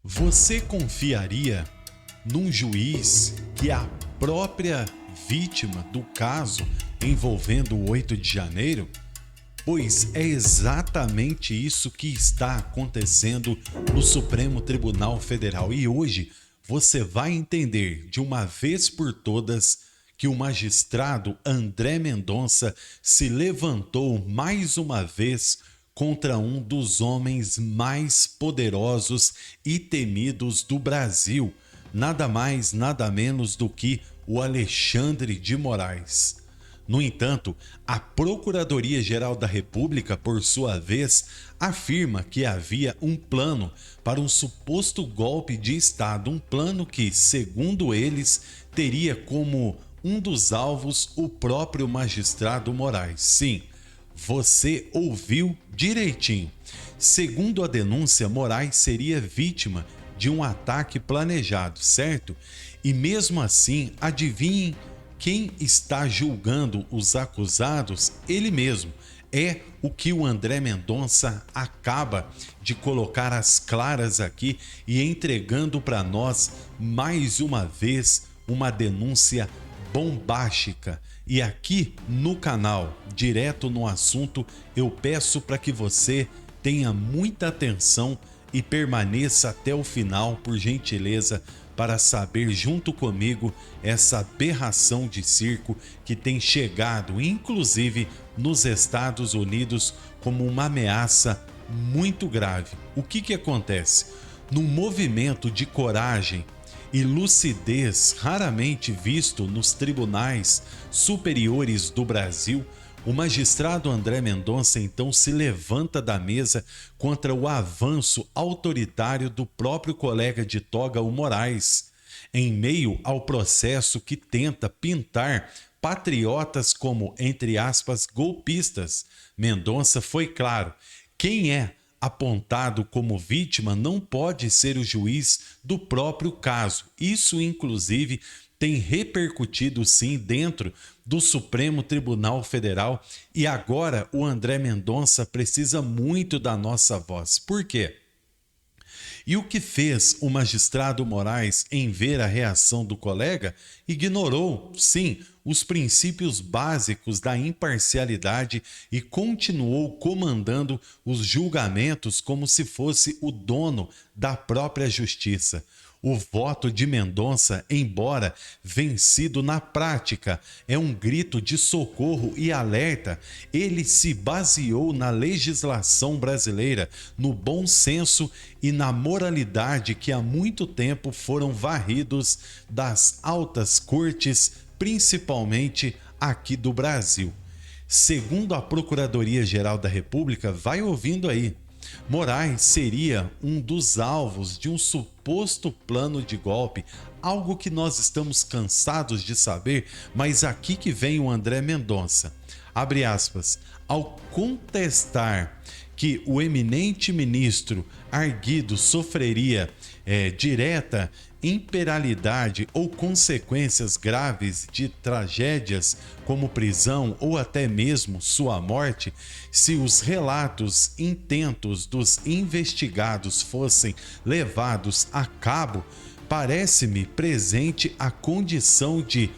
Você confiaria num juiz que é a própria vítima do caso envolvendo o 8 de janeiro? Pois é exatamente isso que está acontecendo no Supremo Tribunal Federal. E hoje você vai entender de uma vez por todas que o magistrado André Mendonça se levantou mais uma vez contra um dos homens mais poderosos e temidos do Brasil, nada mais, nada menos do que o Alexandre de Moraes. No entanto, a Procuradoria-Geral da República, por sua vez, afirma que havia um plano para um suposto golpe de Estado, um plano que, segundo eles, teria como um dos alvos o próprio magistrado Moraes. Sim, você ouviu direitinho. Segundo a denúncia, Moraes seria vítima de um ataque planejado, certo? E mesmo assim, adivinhem quem está julgando os acusados? Ele mesmo. É o que o André Mendonça acaba de colocar às claras aqui e entregando para nós mais uma vez uma denúncia bombástica. E aqui no canal, direto no assunto, eu peço para que você tenha muita atenção e permaneça até o final, por gentileza, para saber junto comigo essa aberração de circo que tem chegado, inclusive nos Estados Unidos, como uma ameaça muito grave. O que acontece? Num movimento de coragem e lucidez raramente visto nos tribunais superiores do Brasil, o magistrado André Mendonça então se levanta da mesa contra o avanço autoritário do próprio colega de toga, o Moraes, em meio ao processo que tenta pintar patriotas como, entre aspas, golpistas. Mendonça foi claro: quem é apontado como vítima não pode ser o juiz do próprio caso. Isso, inclusive, tem repercutido sim dentro do Supremo Tribunal Federal, e agora o André Mendonça precisa muito da nossa voz. Por quê? E o que fez o magistrado Moraes em ver a reação do colega? Ignorou, sim, os princípios básicos da imparcialidade e continuou comandando os julgamentos como se fosse o dono da própria justiça. O voto de Mendonça, embora vencido na prática, é um grito de socorro e alerta. Ele se baseou na legislação brasileira, no bom senso e na moralidade que há muito tempo foram varridos das altas cortes, principalmente aqui do Brasil. Segundo a Procuradoria-Geral da República, vai ouvindo aí, Moraes seria um dos alvos de um suposto plano de golpe, algo que nós estamos cansados de saber, mas aqui que vem o André Mendonça. Abre aspas, ao contestar que o eminente ministro arguido sofreria direta imperialidade ou consequências graves de tragédias como prisão ou até mesmo sua morte, se os relatos intentos dos investigados fossem levados a cabo, parece-me presente a condição de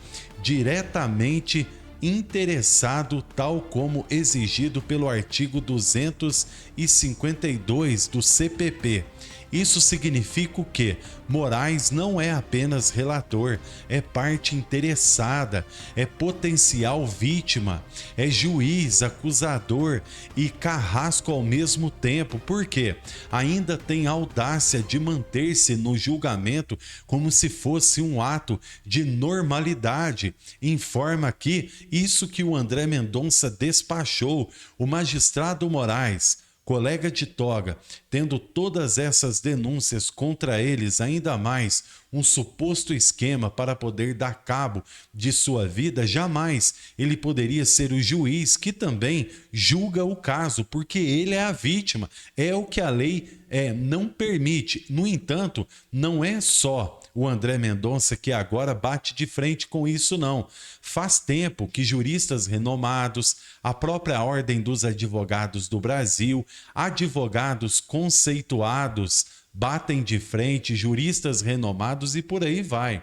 diretamente interessado, tal como exigido pelo artigo 252 do CPP. Isso significa o quê? Moraes não é apenas relator, é parte interessada, é potencial vítima, é juiz, acusador e carrasco ao mesmo tempo. Por quê? Ainda tem audácia de manter-se no julgamento como se fosse um ato de normalidade. Informa aqui isso que o André Mendonça despachou. O magistrado Moraes, colega de toga, tendo todas essas denúncias contra eles, ainda mais um suposto esquema para poder dar cabo de sua vida, jamais ele poderia ser o juiz que também julga o caso, porque ele é a vítima, é o que a lei não permite. No entanto, não é só o André Mendonça que agora bate de frente com isso, não. Faz tempo que juristas renomados, a própria Ordem dos Advogados do Brasil, advogados conceituados batem de frente, juristas renomados e por aí vai.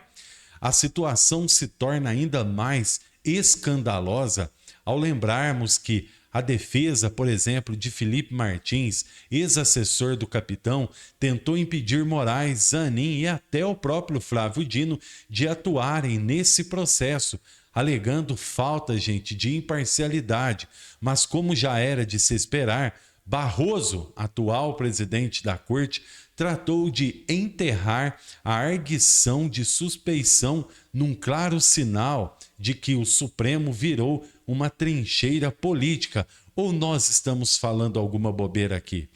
A situação se torna ainda mais escandalosa ao lembrarmos que a defesa, por exemplo, de Felipe Martins, ex-assessor do capitão, tentou impedir Moraes, Zanin e até o próprio Flávio Dino de atuarem nesse processo, alegando falta, gente, de imparcialidade. Mas como já era de se esperar, Barroso, atual presidente da corte, tratou de enterrar a arguição de suspeição num claro sinal de que o Supremo virou uma trincheira política. Ou nós estamos falando alguma bobeira aqui?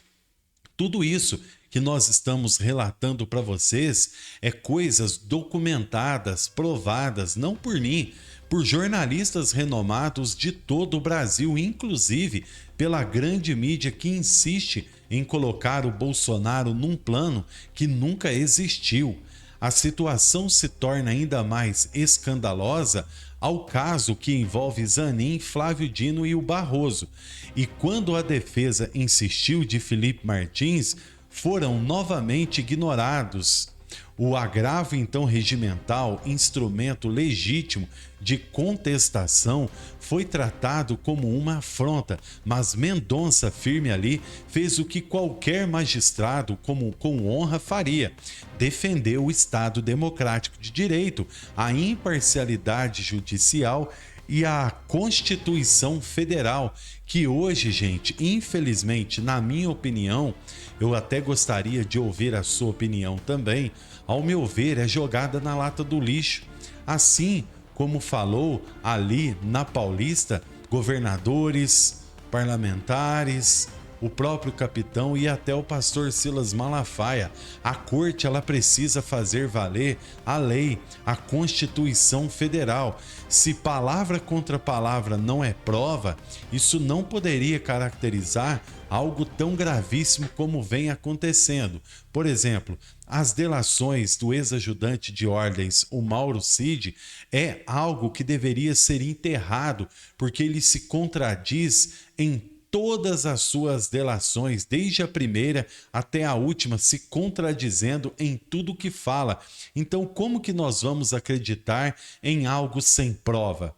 Tudo isso que nós estamos relatando para vocês é coisas documentadas, provadas, não por mim, por jornalistas renomados de todo o Brasil, inclusive pela grande mídia que insiste em colocar o Bolsonaro num plano que nunca existiu. A situação se torna ainda mais escandalosa ao caso que envolve Zanin, Flávio Dino e o Barroso. E quando a defesa insistiu de Felipe Martins, foram novamente ignorados. O agravo então regimental, instrumento legítimo de contestação, foi tratado como uma afronta, mas Mendonça, firme ali, fez o que qualquer magistrado com honra faria: defendeu o Estado democrático de direito, a imparcialidade judicial e a Constituição Federal, que hoje, gente, infelizmente, na minha opinião, eu até gostaria de ouvir a sua opinião também, ao meu ver, é jogada na lata do lixo. Assim como falou ali na Paulista, governadores, parlamentares, o próprio capitão e até o pastor Silas Malafaia. A corte, ela precisa fazer valer a lei, a Constituição Federal. Se palavra contra palavra não é prova, isso não poderia caracterizar algo tão gravíssimo como vem acontecendo. Por exemplo, as delações do ex-ajudante de ordens, o Mauro Cid, é algo que deveria ser enterrado, porque ele se contradiz em todas as suas delações, desde a primeira até a última, se contradizendo em tudo que fala. Então, como que nós vamos acreditar em algo sem prova?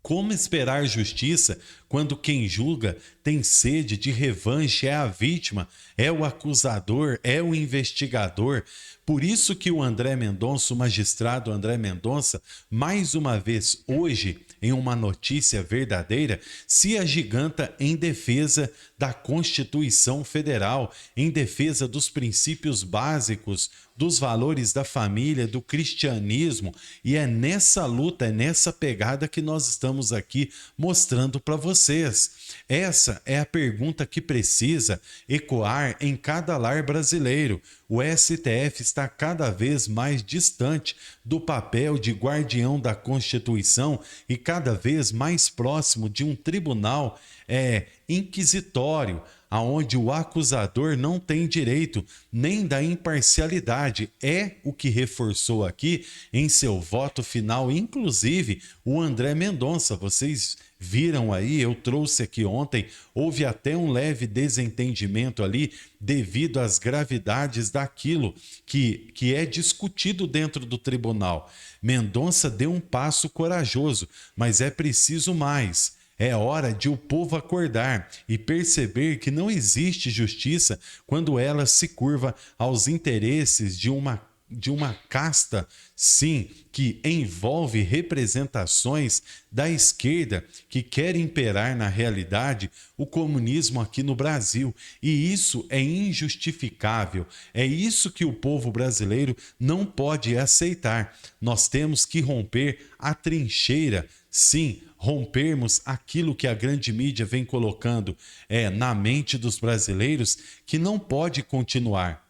Como esperar justiça quando quem julga tem sede de revanche, é a vítima, é o acusador, é o investigador? Por isso que o André Mendonça, o magistrado André Mendonça, mais uma vez hoje, em uma notícia verdadeira, se agiganta em defesa da Constituição Federal, em defesa dos princípios básicos, dos valores da família, do cristianismo. E é nessa luta, é nessa pegada que nós estamos aqui mostrando para vocês. Essa é a pergunta que precisa ecoar em cada lar brasileiro. O STF está cada vez mais distante do papel de guardião da Constituição e cada vez mais próximo de um tribunal inquisitório, aonde o acusador não tem direito nem da imparcialidade. É o que reforçou aqui em seu voto final, inclusive o André Mendonça. Vocês viram aí, eu trouxe aqui ontem, houve até um leve desentendimento ali devido às gravidades daquilo que é discutido dentro do tribunal. Mendonça deu um passo corajoso, mas é preciso mais. É hora de o povo acordar e perceber que não existe justiça quando ela se curva aos interesses de uma casta, sim, que envolve representações da esquerda que quer imperar na realidade o comunismo aqui no Brasil. E isso é injustificável. É isso que o povo brasileiro não pode aceitar. Nós temos que romper a trincheira, sim, rompermos aquilo que a grande mídia vem colocando na mente dos brasileiros, que não pode continuar.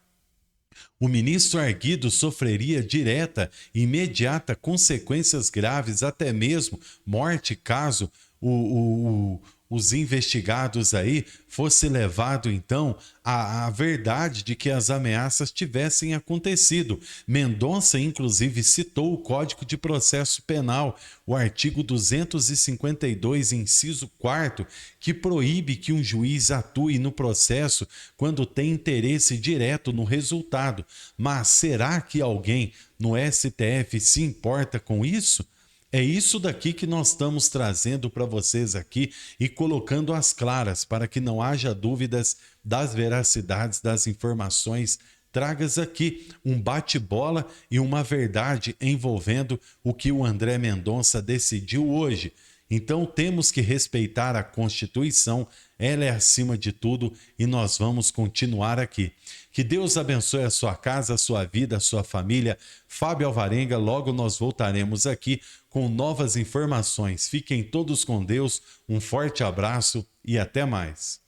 O ministro arguido sofreria direta e imediata consequências graves, até mesmo morte, caso o os investigados aí fosse levado então à verdade de que as ameaças tivessem acontecido. Mendonça, inclusive, citou o Código de Processo Penal, o artigo 252, inciso 4º, que proíbe que um juiz atue no processo quando tem interesse direto no resultado. Mas será que alguém no STF se importa com isso? É isso daqui que nós estamos trazendo para vocês aqui e colocando às claras para que não haja dúvidas das veracidades das informações tragas aqui, um bate-bola e uma verdade envolvendo o que o André Mendonça decidiu hoje. Então temos que respeitar a Constituição, ela é acima de tudo e nós vamos continuar aqui. Que Deus abençoe a sua casa, a sua vida, a sua família. Fábio Alvarenga, logo nós voltaremos aqui com novas informações. Fiquem todos com Deus, um forte abraço e até mais.